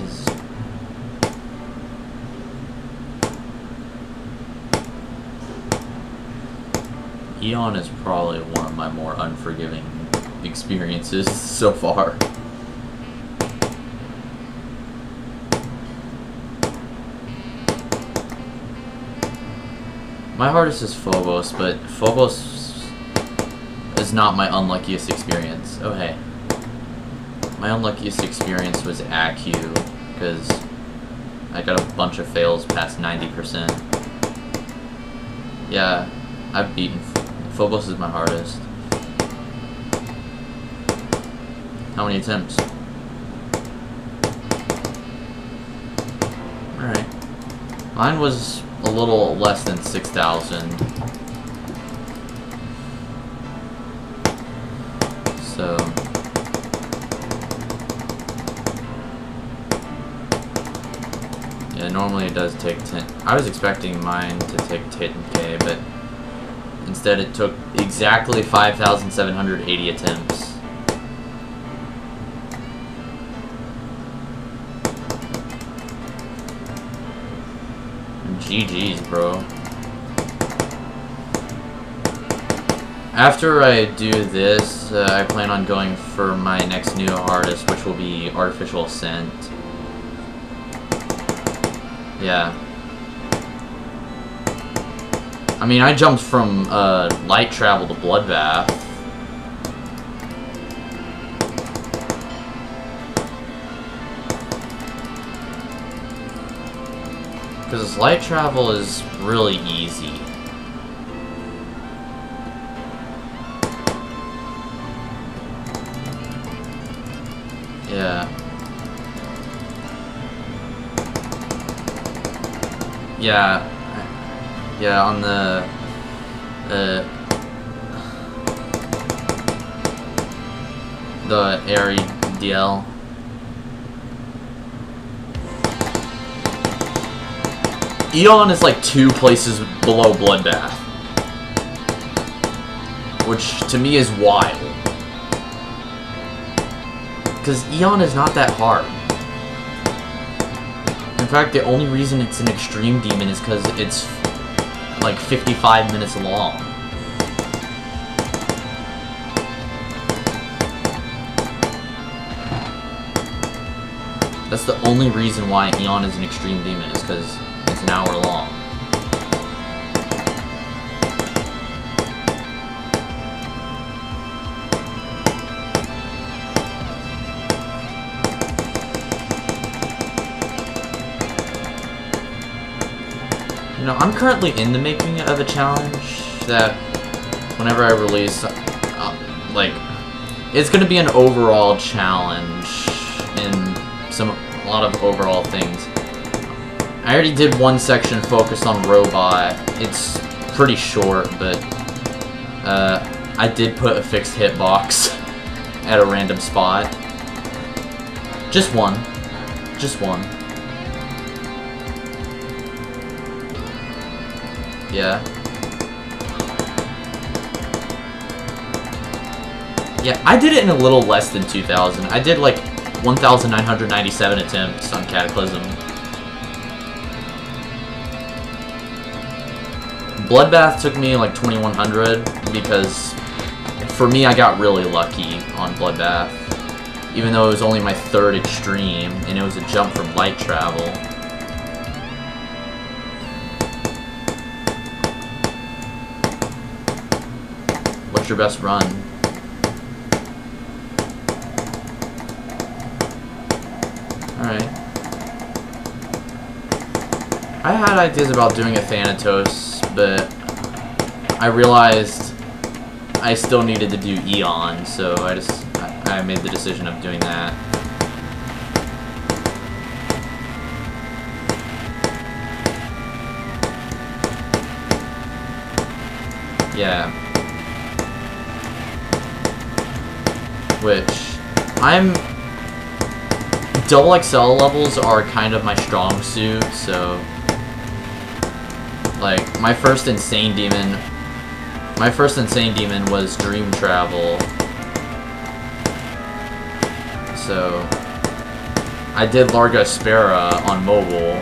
is... Eon is probably one of my more unforgiving experiences so far. My hardest is Phobos, but Phobos is not my unluckiest experience. Oh hey. My unluckiest experience was ACU, because I got a bunch of fails past 90%. Yeah, I've beaten... Phobos is my hardest. How many attempts? Alright. Mine was a little less than 6,000. So... yeah, normally it does take 10... I was expecting mine to take 10k, but instead it took exactly 5,780 attempts. GG's, bro. After I do this, I plan on going for my next new hardest, which will be Artificial Ascent. Yeah. I mean, I jumped from light travel to Bloodbath. Because light travel is really easy. Yeah. Yeah. Yeah, on the Airy DL. Eon is like 2 places below Bloodbath, which to me is wild. Because Eon is not that hard. In fact, the only reason it's an extreme demon is because it's like 55 minutes long. That's the only reason why Eon is an extreme demon, is because it's an hour long. You know, I'm currently in the making of a challenge that whenever I release, like, it's gonna be an overall challenge in a lot of overall things. I already did one section focused on Robot. It's pretty short, but I did put a fixed hitbox at a random spot. Just one. Just one. Yeah. Yeah, I did it in a little less than 2,000. I did like 1,997 attempts on Cataclysm. Bloodbath took me like 2,100 because for me I got really lucky on Bloodbath. Even though it was only my 3rd extreme and it was a jump from light travel. What's your best run? Alright. I had ideas about doing a Thanatos, but I realized I still needed to do Eon, so I made the decision of doing that. Yeah. Which, double XL levels are kind of my strong suit, so, like, my first insane demon was Dream Travel, so, I did Larga Espera on mobile.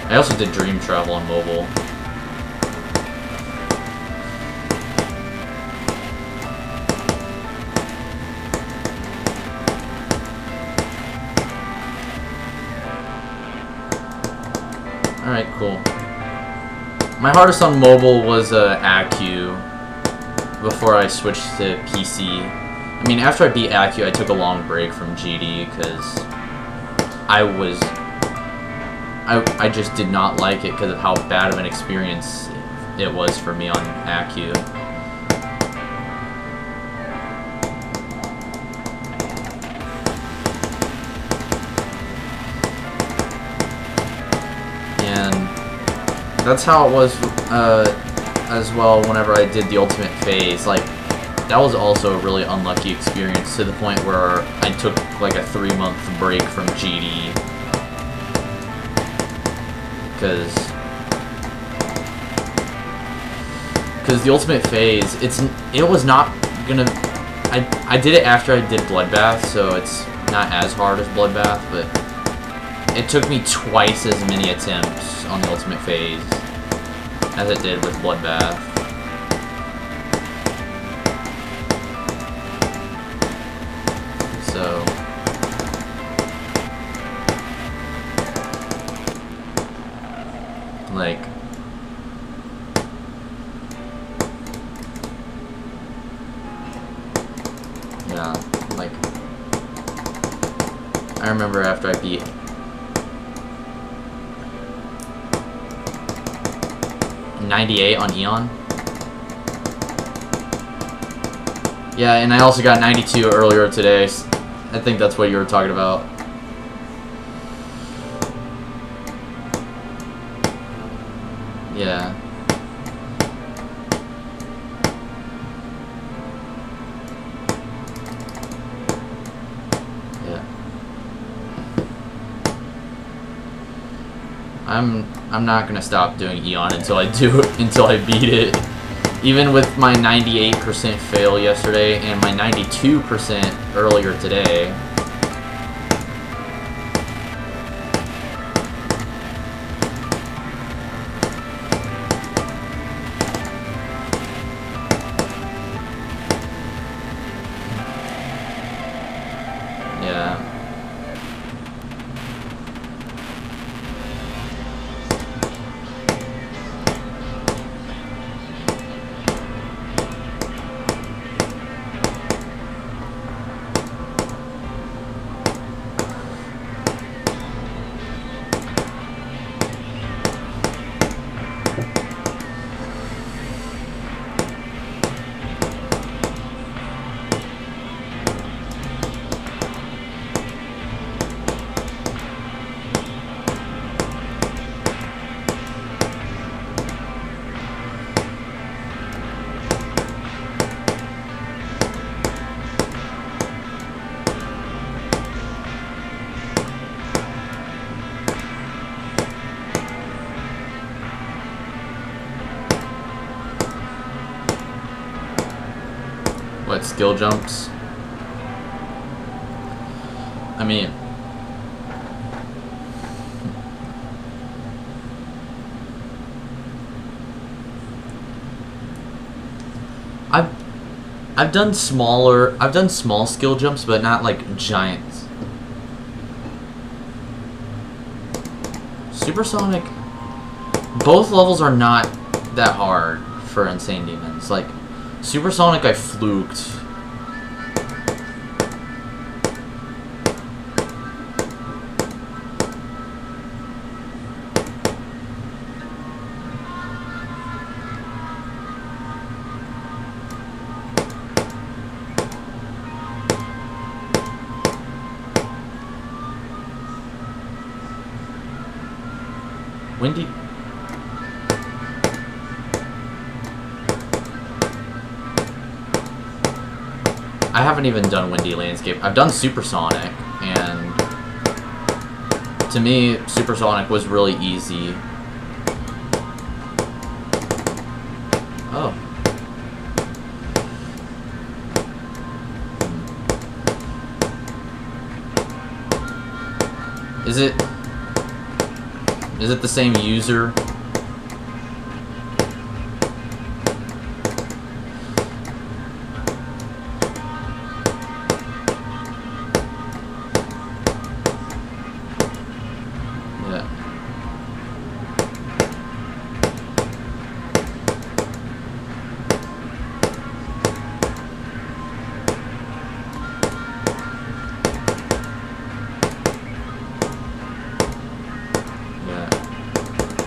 I also did Dream Travel on mobile. Alright, cool. My hardest on mobile was ACU before I switched to PC. I mean, after I beat ACU, I took a long break from GD because I just did not like it because of how bad of an experience it was for me on ACU. That's how it was as well whenever I did the Ultimate Phase. Like, that was also a really unlucky experience to the point where I took like a 3-month break from GD. Because the Ultimate Phase, it was not gonna... I did it after I did Bloodbath, so it's not as hard as Bloodbath, but it took me twice as many attempts on the Ultimate Phase as it did with Bloodbath. So... like... yeah, like... I remember after I beat... 98 on Eon. Yeah, and I also got 92 earlier today. I think that's what you were talking about. Yeah. Yeah. I'm not gonna stop doing Eon until I beat it. Even with my 98% fail yesterday and my 92% earlier today. Yeah. What, skill jumps? I mean... I've done small skill jumps, but not like giant. Supersonic, both levels are not that hard for Insane Demons. Like, Supersonic I fluked. Windy. I haven't even done Windy Landscape. I've done Supersonic, and to me, Supersonic was really easy. Oh. Is it the same user?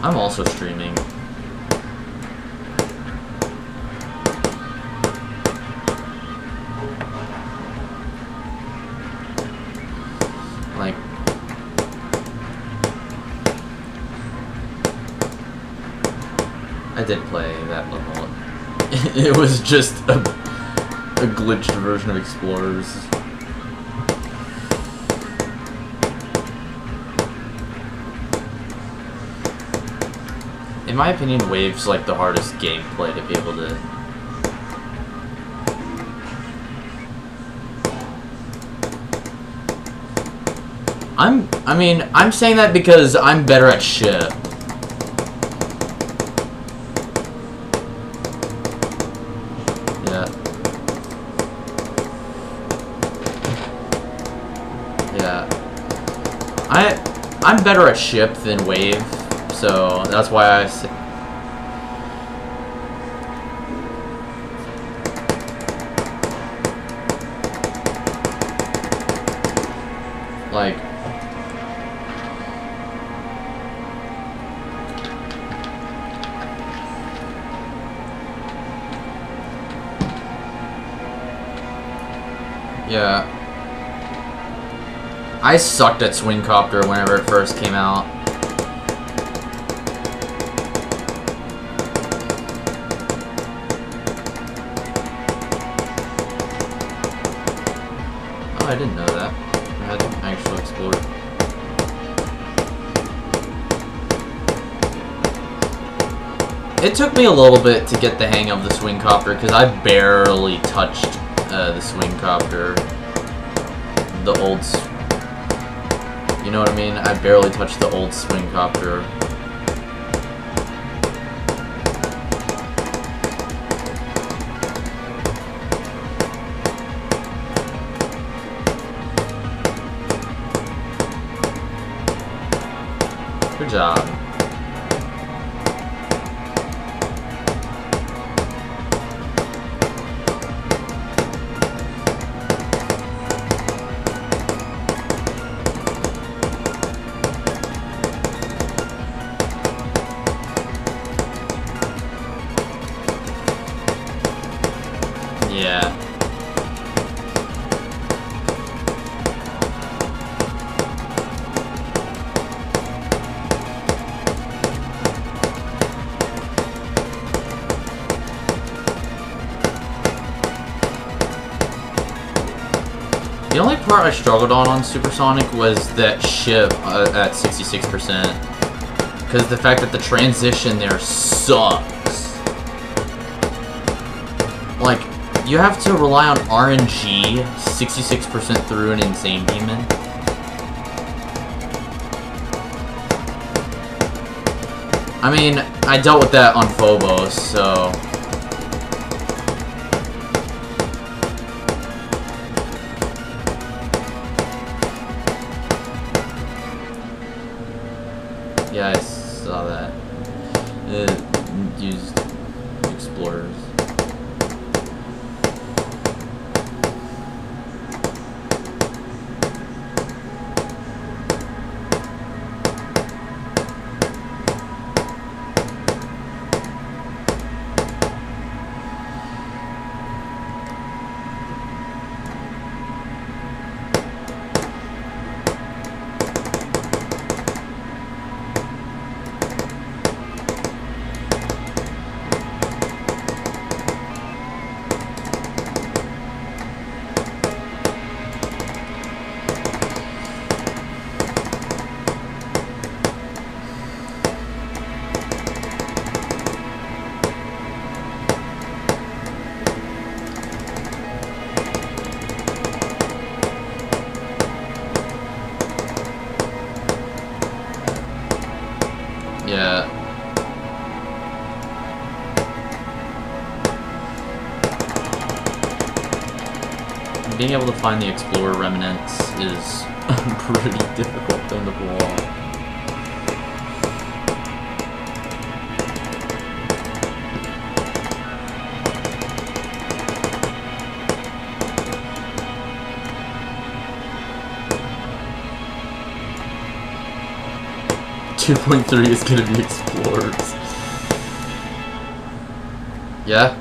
I'm also streaming. Like, I did play that level. It was just a glitched version of Explorers. In my opinion, Wave's like the hardest gameplay to be able to... I'm saying that because I'm better at ship. Yeah. Yeah. I'm better at ship than Wave. So that's why I say, like, yeah, I sucked at Swing Copter whenever it first came out. I didn't know that. I hadn't actually explored. It took me a little bit to get the hang of the Swing Copter because I barely touched the Swing Copter. The old... You know what I mean? I barely touched the old Swing Copter. Good job. Yeah. The only part I struggled on Supersonic was that ship at 66%. Because the fact that the transition there sucks. Like, you have to rely on RNG 66% through an Insane Demon. I mean, I dealt with that on Phobos, so... Yeah, I saw that. It used Explorers. being able to find the Explorer remnants is pretty difficult on the wall. .3 is gonna be Explorers. Yeah?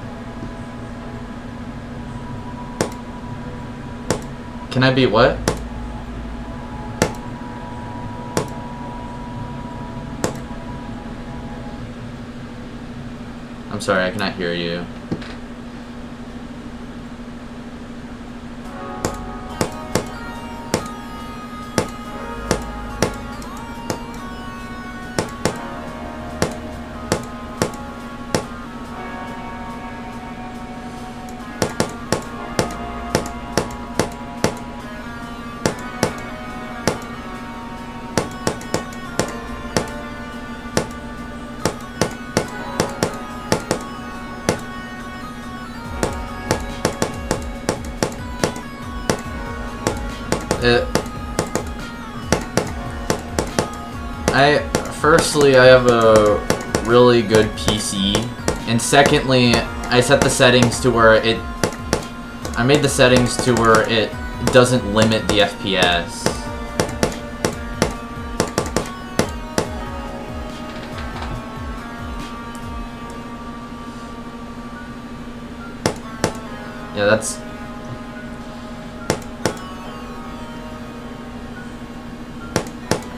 Can I beat what? I'm sorry, I cannot hear you. Firstly, I have a really good PC, and secondly, I set the settings to where I made the settings to where it doesn't limit the FPS. Yeah, that's...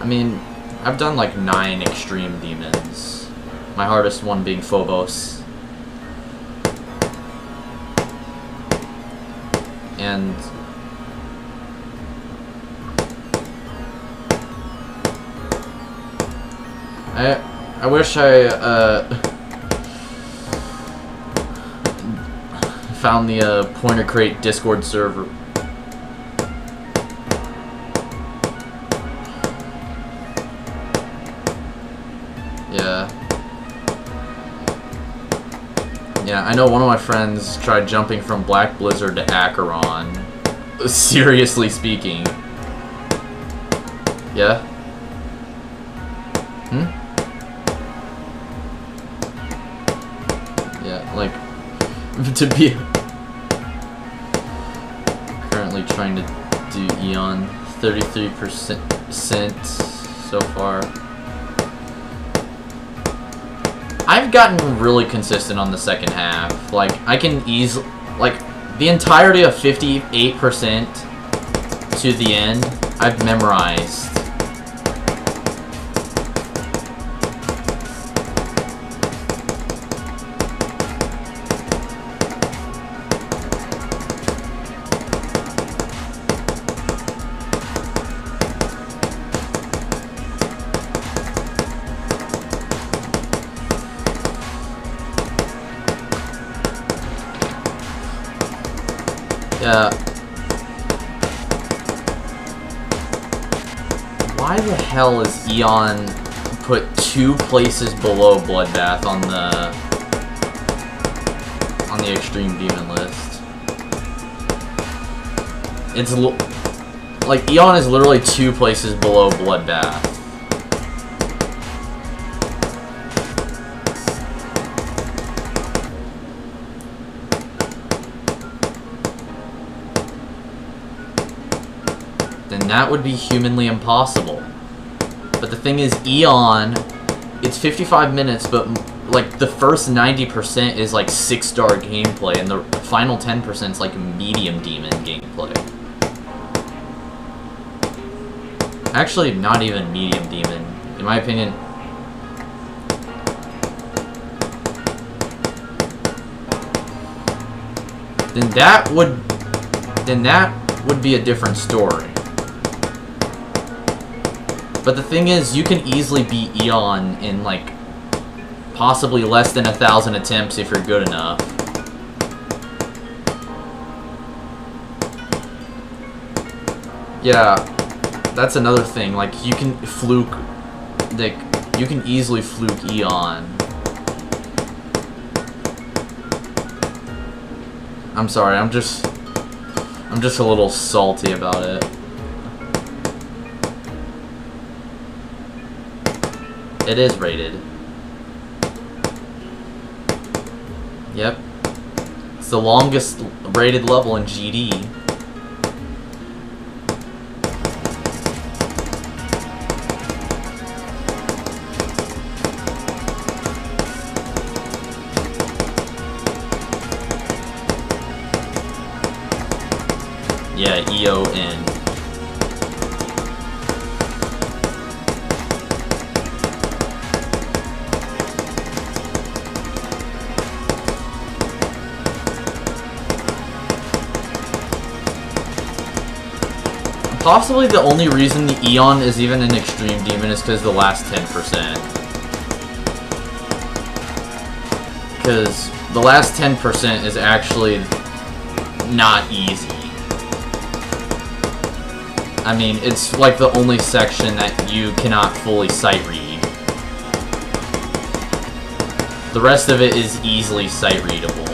I mean, I've done like 9 extreme demons. My hardest one being Phobos. And I wish I found the Pointer Crate Discord server. Yeah, I know one of my friends tried jumping from Black Blizzard to Acheron. Seriously speaking. Yeah? Yeah, like, to be... Currently trying to do Eon, 33% so far. I've gotten really consistent on the second half. Like, I can easily... Like, the entirety of 58% to the end, I've memorized. Yeah. Why the hell is Eon put 2 places below Bloodbath on the Extreme Demon list? It's like Eon is literally 2 places below Bloodbath. Then that would be humanly impossible. But the thing is, Eon, it's 55 minutes, but like the first 90% is like 6-star gameplay, and the final 10% is like medium demon gameplay. Actually, not even medium demon, in my opinion. Then that would be a different story. But the thing is, you can easily beat Eon in, like, possibly less than 1,000 attempts if you're good enough. Yeah, that's another thing. Like, you can fluke... Like, you can easily fluke Eon. I'm sorry, I'm I'm just a little salty about it. It is rated. Yep. It's the longest rated level in GD. Yeah, EON. Possibly the only reason the Eon is even an Extreme Demon is because the last 10%. Because the last 10% is actually not easy. I mean, it's like the only section that you cannot fully sight read. The rest of it is easily sight readable.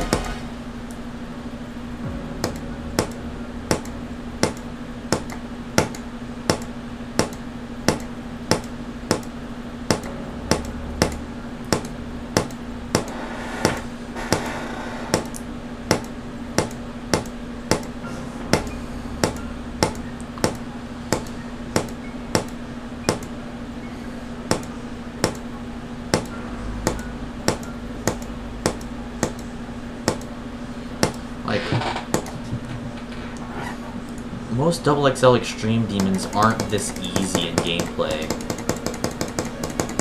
Like, most XXL Extreme Demons aren't this easy in gameplay.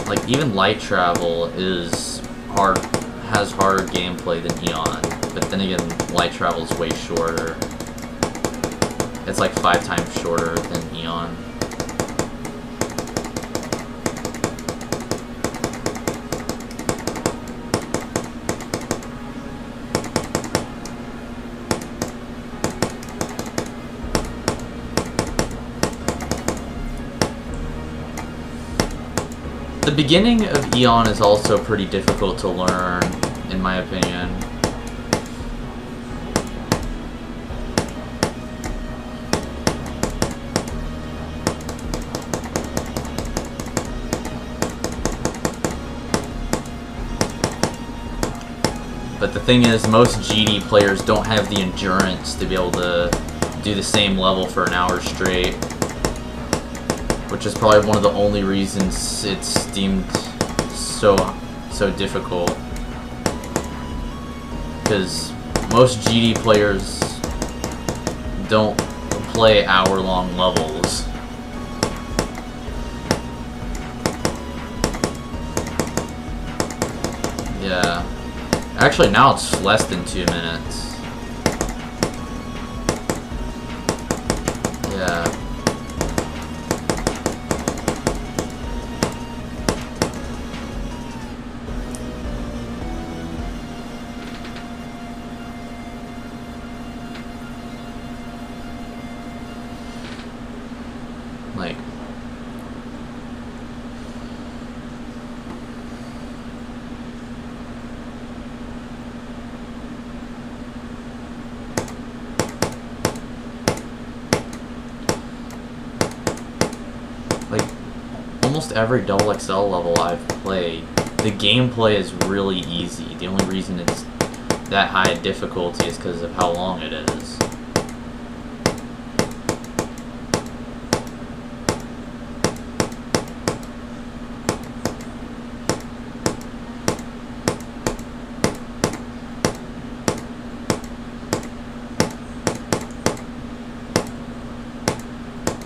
Like, even Light Travel is hard, has harder gameplay than Eon, but then again, Light Travel is way shorter. It's like 5 times shorter than Eon. The beginning of Eon is also pretty difficult to learn, in my opinion. But the thing is, most GD players don't have the endurance to be able to do the same level for an hour straight. Which is probably one of the only reasons it's deemed so difficult. Because most GD players don't play hour-long levels. Yeah. Actually, now it's less than 2 minutes. Yeah. Like, almost every XXL level I've played, the gameplay is really easy. The only reason it's that high a difficulty is because of how long it is.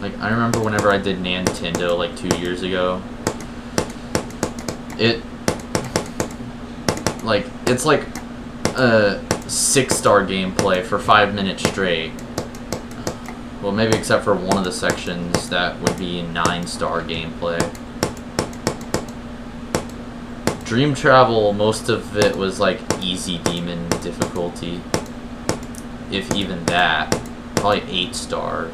Like, I remember whenever I did Nintendo like 2 years ago, it's like a 6-star gameplay for 5 minutes straight. Well, maybe except for one of the sections that would be 9-star gameplay. Dream Travel, most of it was like easy demon difficulty. If even that. Probably 8 stars.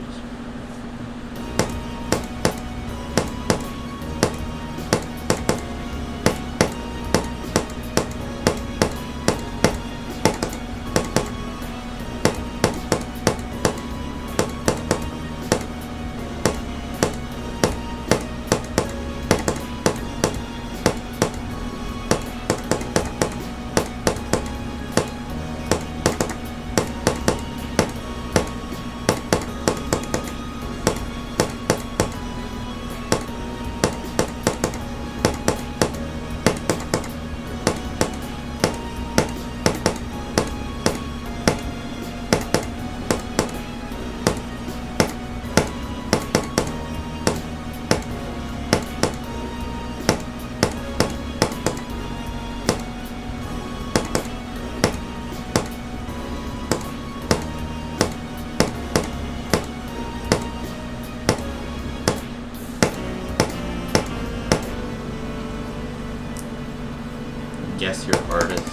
guess your artist.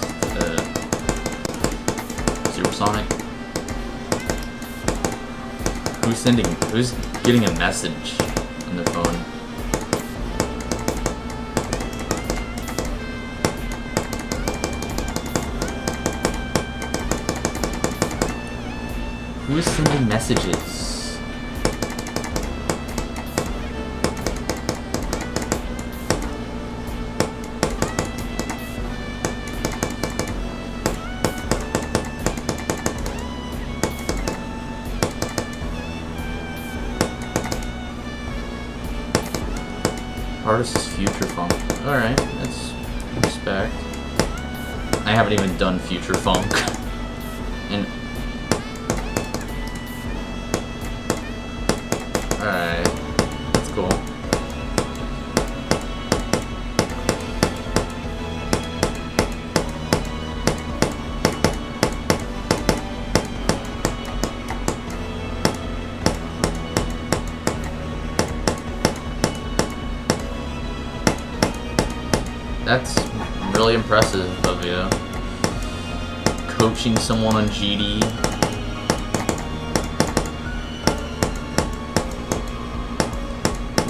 Supersonic. Who's getting a message on their phone? Who's sending messages? Artist is Future Funk. Alright, that's respect. I haven't even done Future Funk. And alright, that's cool. That's really impressive of you. Coaching someone on GD.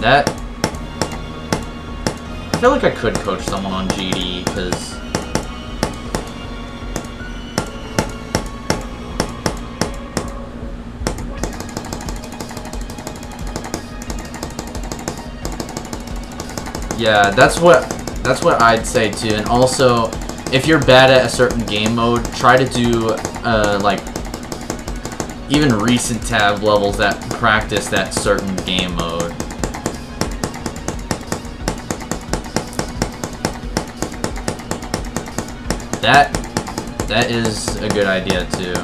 That... I feel like I could coach someone on GD, because... yeah, that's what I'd say too. And also, if you're bad at a certain game mode, try to do like even recent tab levels that practice that certain game mode. That is a good idea too.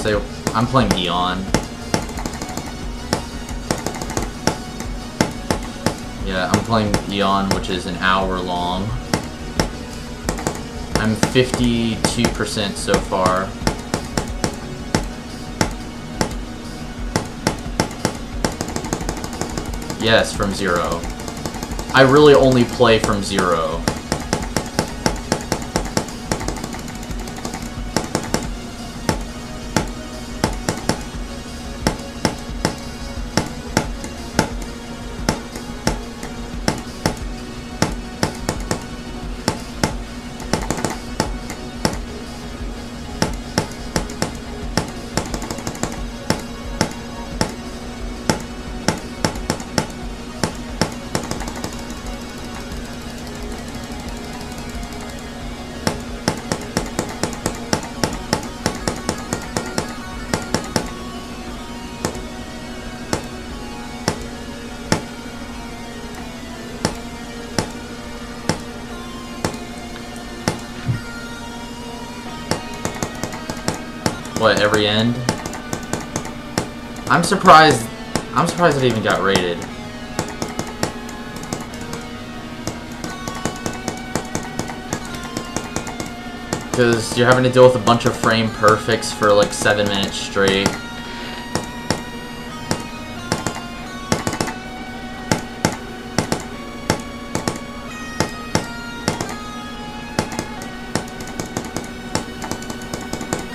So I'm playing Eon. Yeah, I'm playing Eon, which is an hour long. I'm 52% so far. Yes, from 0. I really only play from 0. What, every end? I'm surprised it even got rated. Because you're having to deal with a bunch of frame perfects for like 7 minutes straight.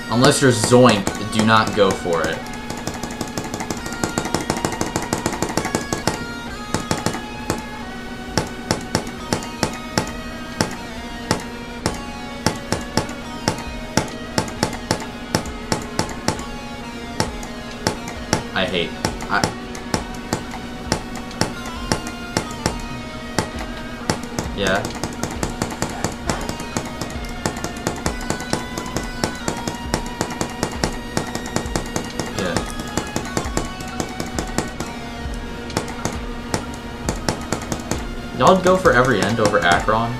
Unless you're Zoink, do not go for it. Yeah. Y'all go for every end over Akron?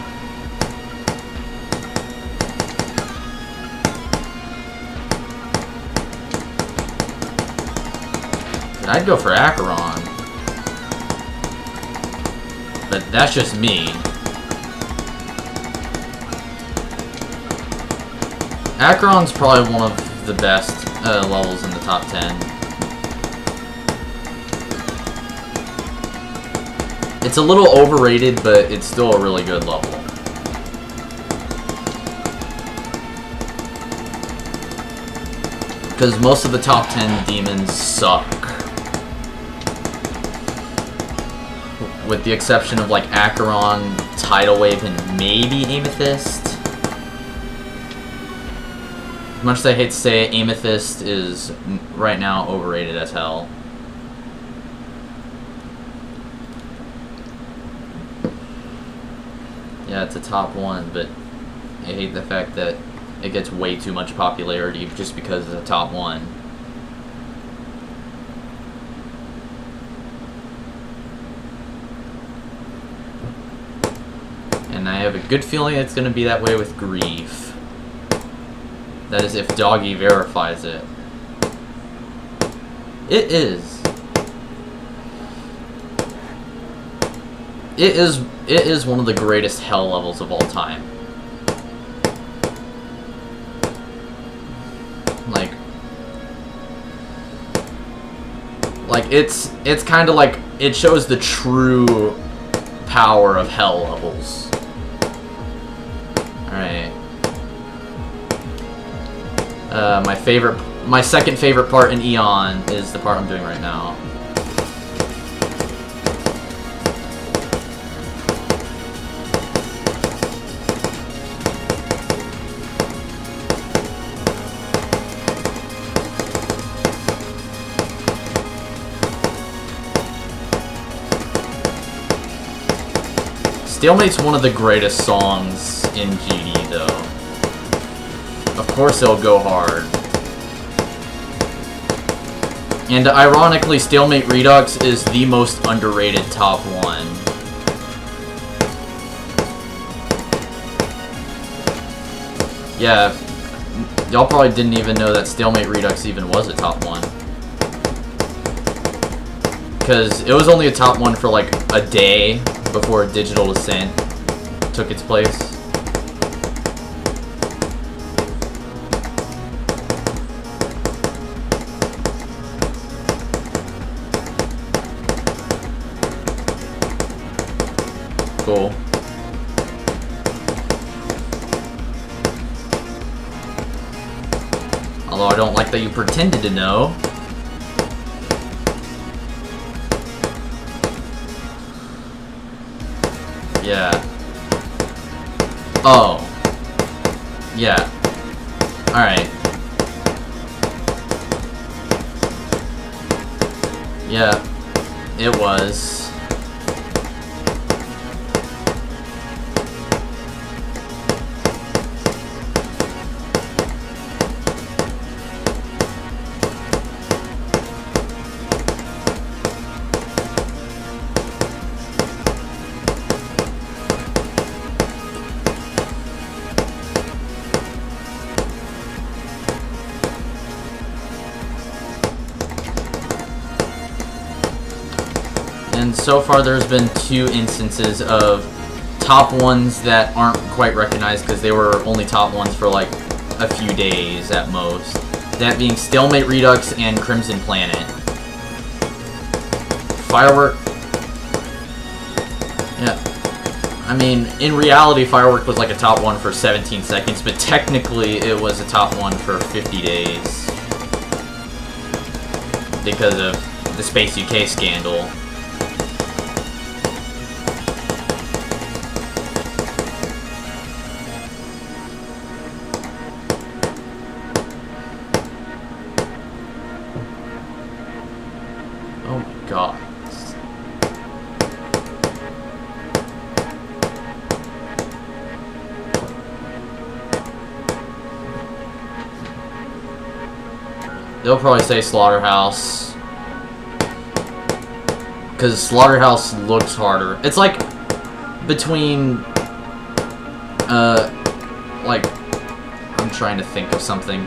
I'd go for Acheron. But that's just me. Acheron's probably one of the best levels in the top 10. It's a little overrated, but it's still a really good level. Because most of the top 10 demons suck. With the exception of, like, Acheron, Tidal Wave, and maybe Amethyst. As much as I hate to say it, Amethyst is, right now, overrated as hell. Yeah, it's a top 1, but I hate the fact that it gets way too much popularity just because it's a top 1. And I have a good feeling it's going to be that way with Grief. That is if Doggy verifies it. It is. It is one of the greatest hell levels of all time. Like it's kind of like it shows the true power of hell levels. All right. My second favorite part in Eon is the part I'm doing right now. Stalemate's one of the greatest songs in GD, though. Of course it'll go hard. And ironically, Stalemate Redux is the most underrated top 1. Yeah, y'all probably didn't even know that Stalemate Redux even was a top 1. Because it was only a top 1 for like a day before Digital Descent took its place. Cool. Although I don't like that you pretended to know. Yeah. Oh. Yeah. Alright. Yeah. It was. And so far there's been 2 instances of top 1s that aren't quite recognized because they were only top 1s for like a few days at most. That being Stalemate Redux and Crimson Planet. Firework. Yeah. I mean, in reality, Firework was like a top 1 for 17 seconds, but technically it was a top 1 for 50 days. Because of the Space UK scandal. Oh my god. They'll probably say Slaughterhouse. Because Slaughterhouse looks harder. It's like between, like, I'm trying to think of something.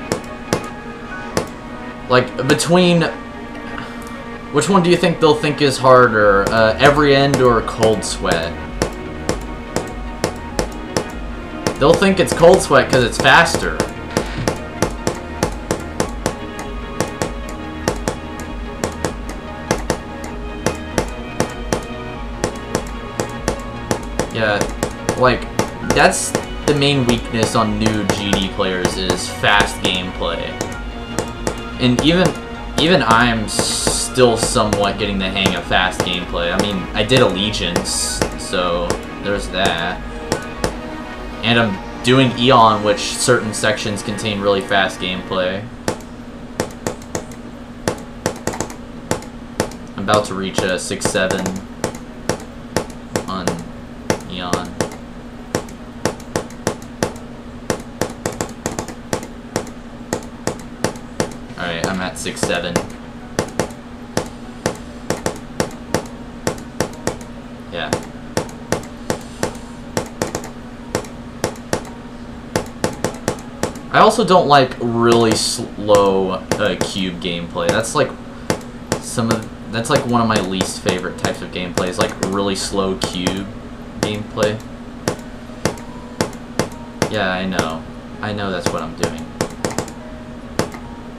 Like, between, which one do you think they'll think is harder? Every End or Cold Sweat? They'll think it's Cold Sweat because it's faster. Yeah, like, that's the main weakness on new GD players is fast gameplay. And even I'm still somewhat getting the hang of fast gameplay. I mean, I did Allegiance, so there's that. And I'm doing Eon, which certain sections contain really fast gameplay. I'm about to reach a 6-7 on Eon. Alright, I'm at 6-7. Yeah. I also don't like really slow cube gameplay. That's like that's like one of my least favorite types of gameplays, like really slow cube gameplay. Yeah, I know. I know that's what I'm doing.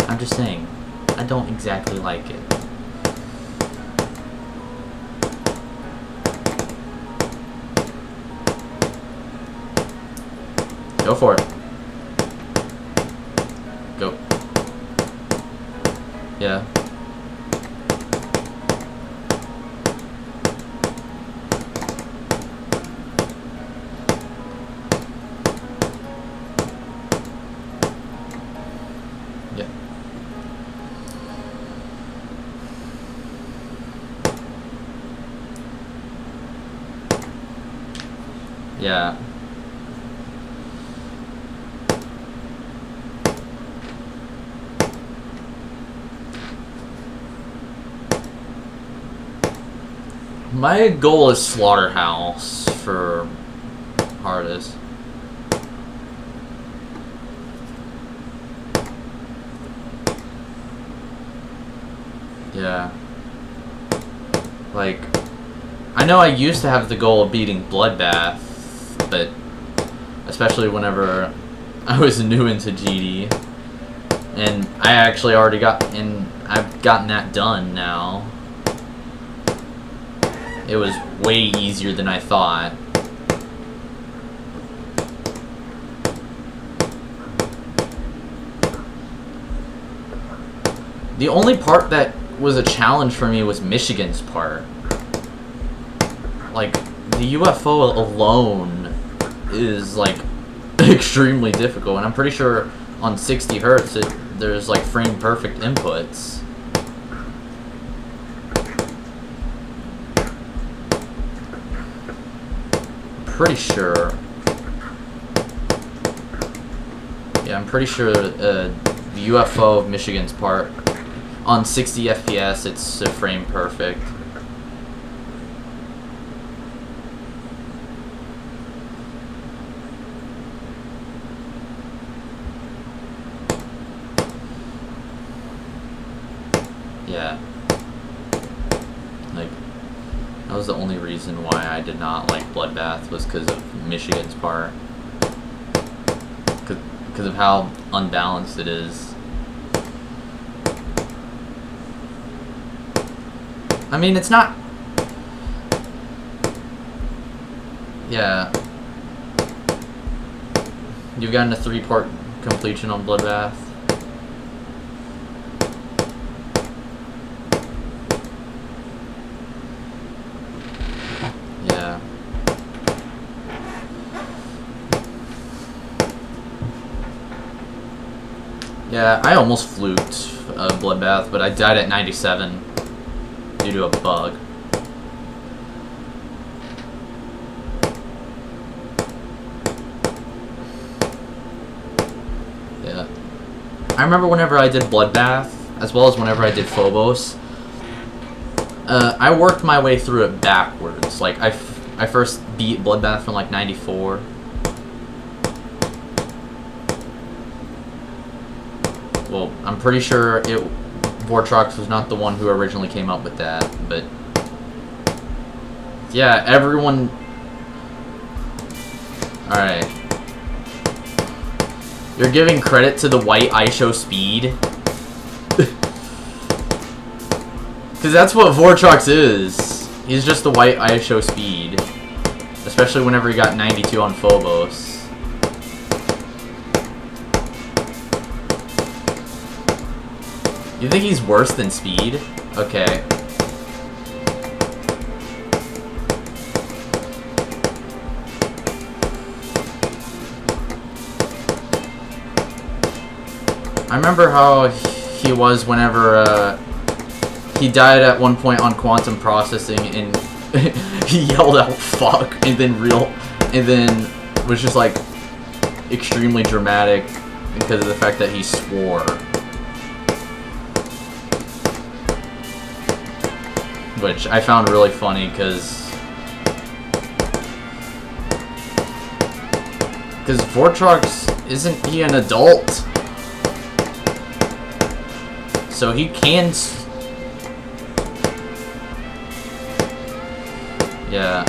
I'm just saying, I don't exactly like it. Go for it. Go. Yeah. Yeah. Yeah. My goal is Slaughterhouse for hardest. Yeah. Like, I know I used to have the goal of beating Bloodbath, but especially whenever I was new into GD. And I actually already I've gotten that done now. It was way easier than I thought. The only part that was a challenge for me was Michigan's part. Like, the UFO alone is, like, extremely difficult, and I'm pretty sure on 60 hertz there's, like, frame-perfect inputs. Pretty sure. Yeah, I'm pretty sure the UFO of Michigan's part on 60 FPS it's frame perfect. Yeah. Like, that was the only reason why I did not like Bloodbath was because of Michigan's part. Because of how unbalanced it is. I mean, it's not... Yeah. You've gotten a 3-part completion on Bloodbath. Yeah. Yeah, I almost fluked Bloodbath, but I died at 97 due to a bug. Yeah. I remember whenever I did Bloodbath, as well as whenever I did Phobos, I worked my way through it backwards. Like, I first beat Bloodbath from like 94. Well, I'm pretty sure Vortrox was not the one who originally came up with that, but yeah, everyone... Alright. You're giving credit to the white ISO speed? Because that's what Vortrox is. He's just the white ISO speed. Especially whenever he got 92 on Phobos. You think he's worse than Speed? Okay. I remember how he was whenever he died at one point on quantum processing, and he yelled out "fuck" and then was just like extremely dramatic because of the fact that he swore. Which I found really funny because Vortrox, isn't he an adult? So he can... Yeah.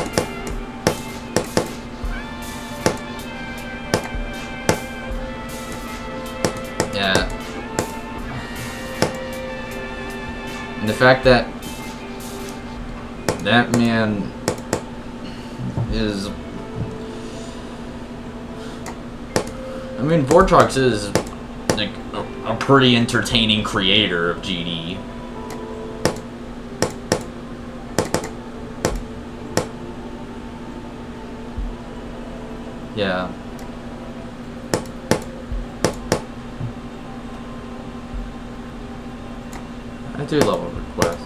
Yeah. And the fact that that man is... I mean, Vortrox is like a pretty entertaining creator of GD. Yeah. I do love a request.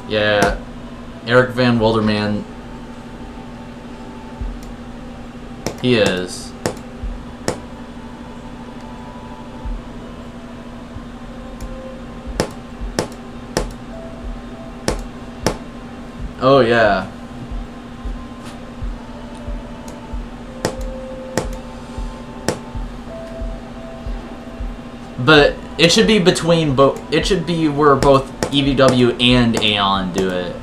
Yeah. Eric Van Wilderman. He is. Oh, yeah. But it should be between both. It should be where both EVW and Aeon do it.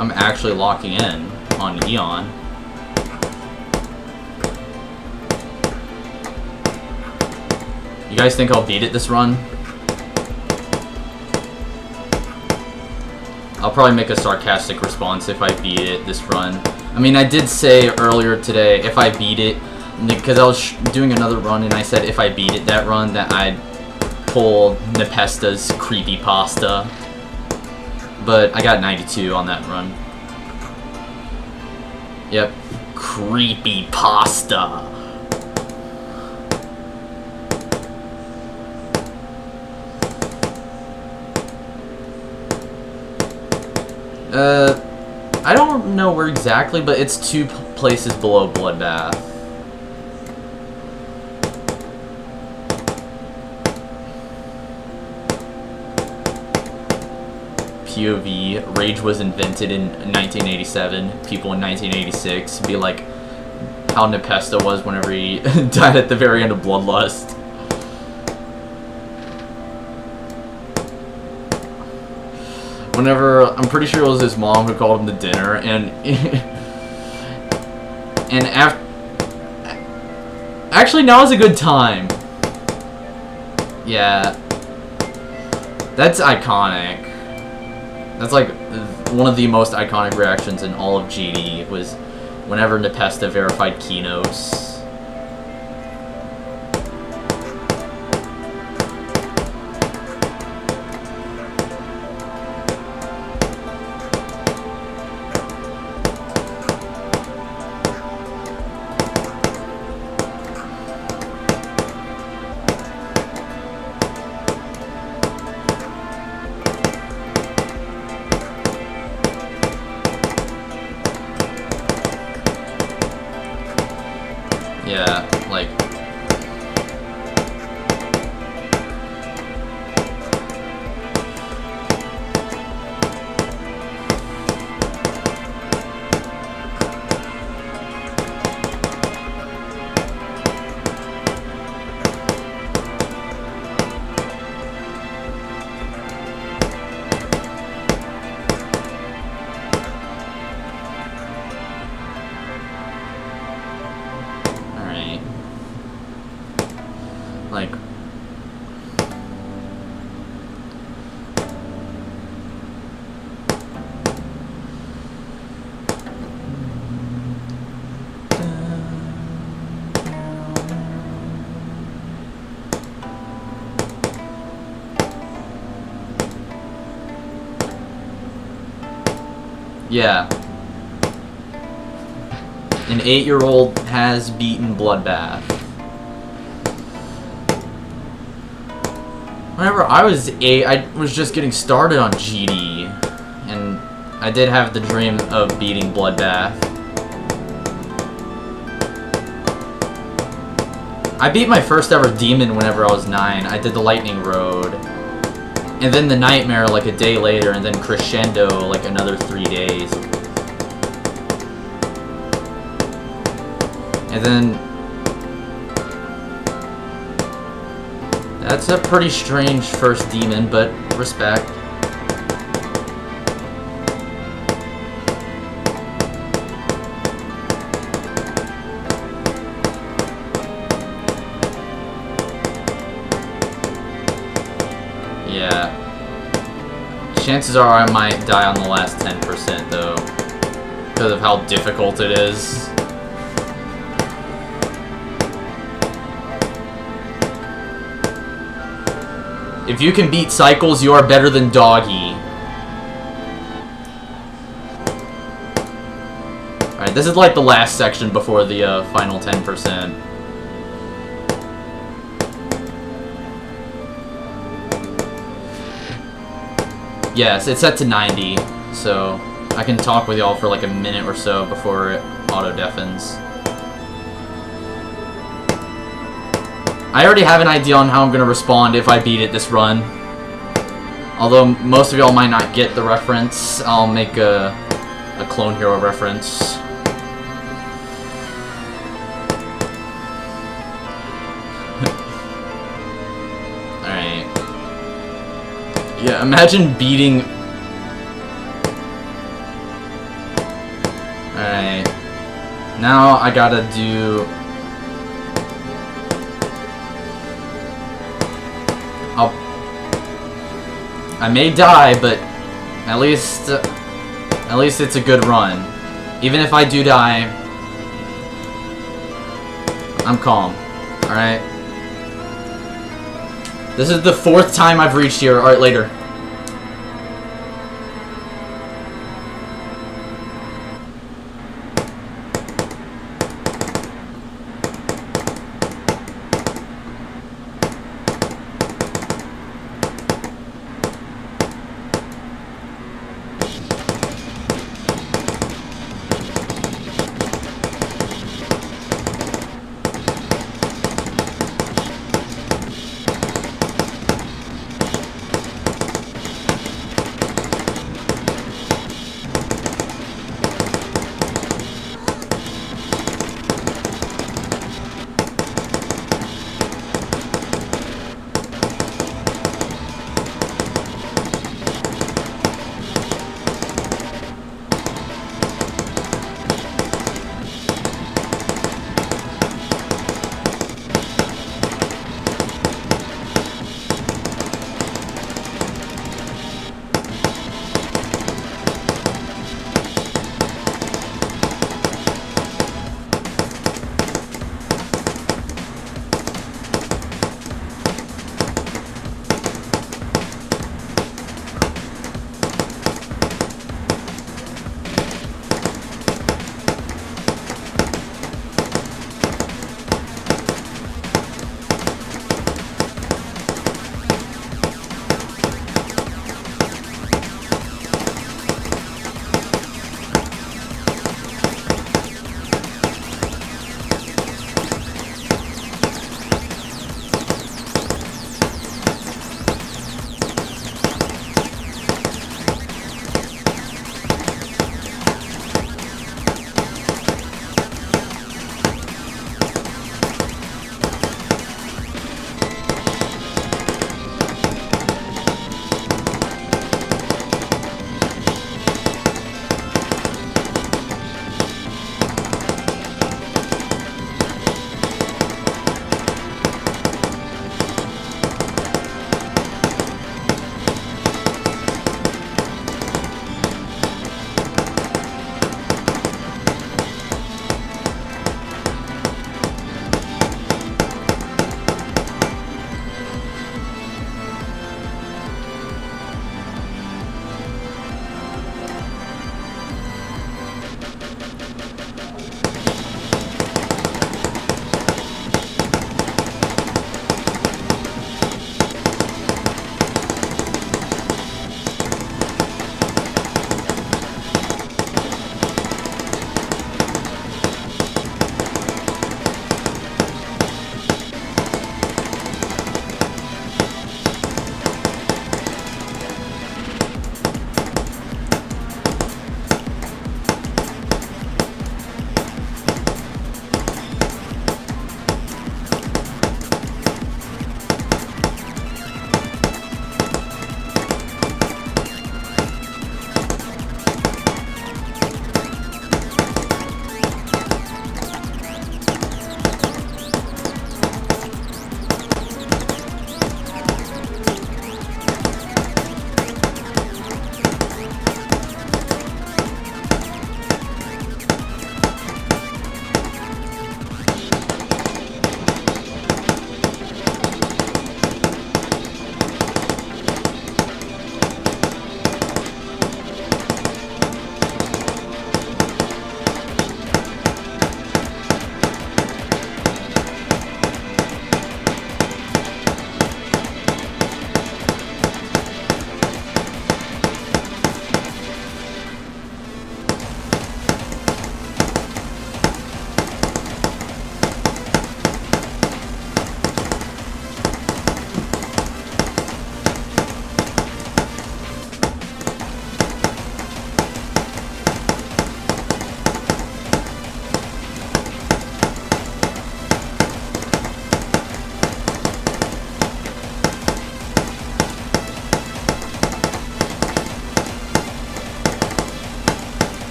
I'm actually locking in on Eon. You guys think I'll beat it this run? I'll probably make a sarcastic response if I beat it this run. I mean, I did say earlier today if I beat it, because I was doing another run and I said if I beat it that run that I'd pull Nepesta's creepypasta. But I got 92 on that run. Yep. Creepypasta. I don't know where exactly, but it's 2 places below Bloodbath. POV, Rage was invented in 1987. People in 1986 be like how Nepesta was whenever he died at the very end of Bloodlust. Whenever, I'm pretty sure it was his mom who called him to dinner, and after, actually now is a good time. Yeah, that's iconic. That's like one of the most iconic reactions in all of GD was whenever Nepesta verified Keynotes. Yeah. Yeah. An 8-year-old has beaten Bloodbath. Whenever I was 8, I was just getting started on GD. And I did have the dream of beating Bloodbath. I beat my first ever demon whenever I was 9. I did the Lightning Road. And then the Nightmare like a day later, and then Crescendo like another 3 days. And then... That's a pretty strange first demon, but respect. Yeah. Chances are I might die on the last 10% though, because of how difficult it is. If you can beat cycles, you are better than Doggy. Alright, this is like the last section before the final 10%. Yes, it's set to 90, so I can talk with y'all for like a minute or so before it auto-deafens. I already have an idea on how I'm going to respond if I beat it this run. Although most of y'all might not get the reference, I'll make a Clone Hero reference. Alright. Yeah, imagine beating... Alright. Now I gotta do... I may die, but at least it's a good run. Even if I do die, I'm calm. Alright? This is the 4th time I've reached here. Alright, later.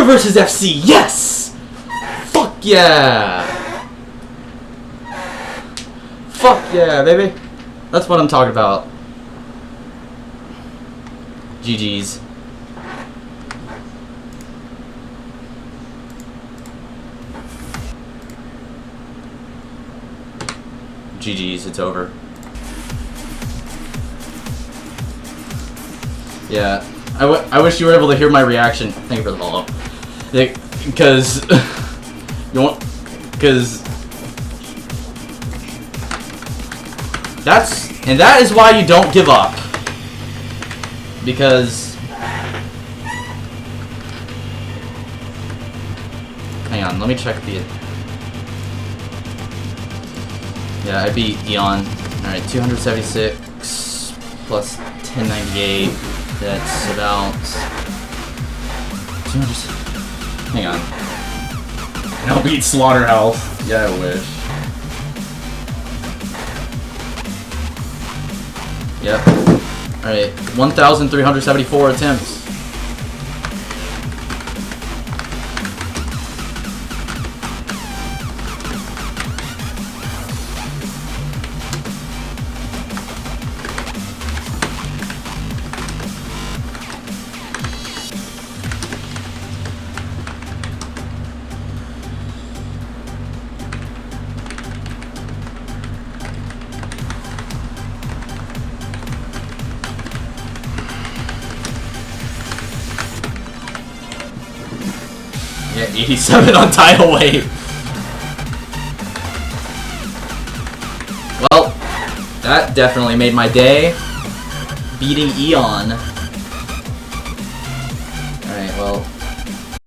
versus FC, yes! Fuck yeah! Fuck yeah, baby! That's what I'm talking about. GG's. GG's, it's over. Yeah, I wish you were able to hear my reaction. Thank you for the follow. Because you want, because that is why you don't give up. Because hang on, let me check the. Yeah, I beat Eon. Alright, 276 plus 1098. That's about 200. Hang on. And I'll beat Slaughterhouse. Yeah, I wish. Yep. Alright, 1,374 attempts. Yeah, 87 on tidal wave. Well, that definitely made my day. Beating Eon.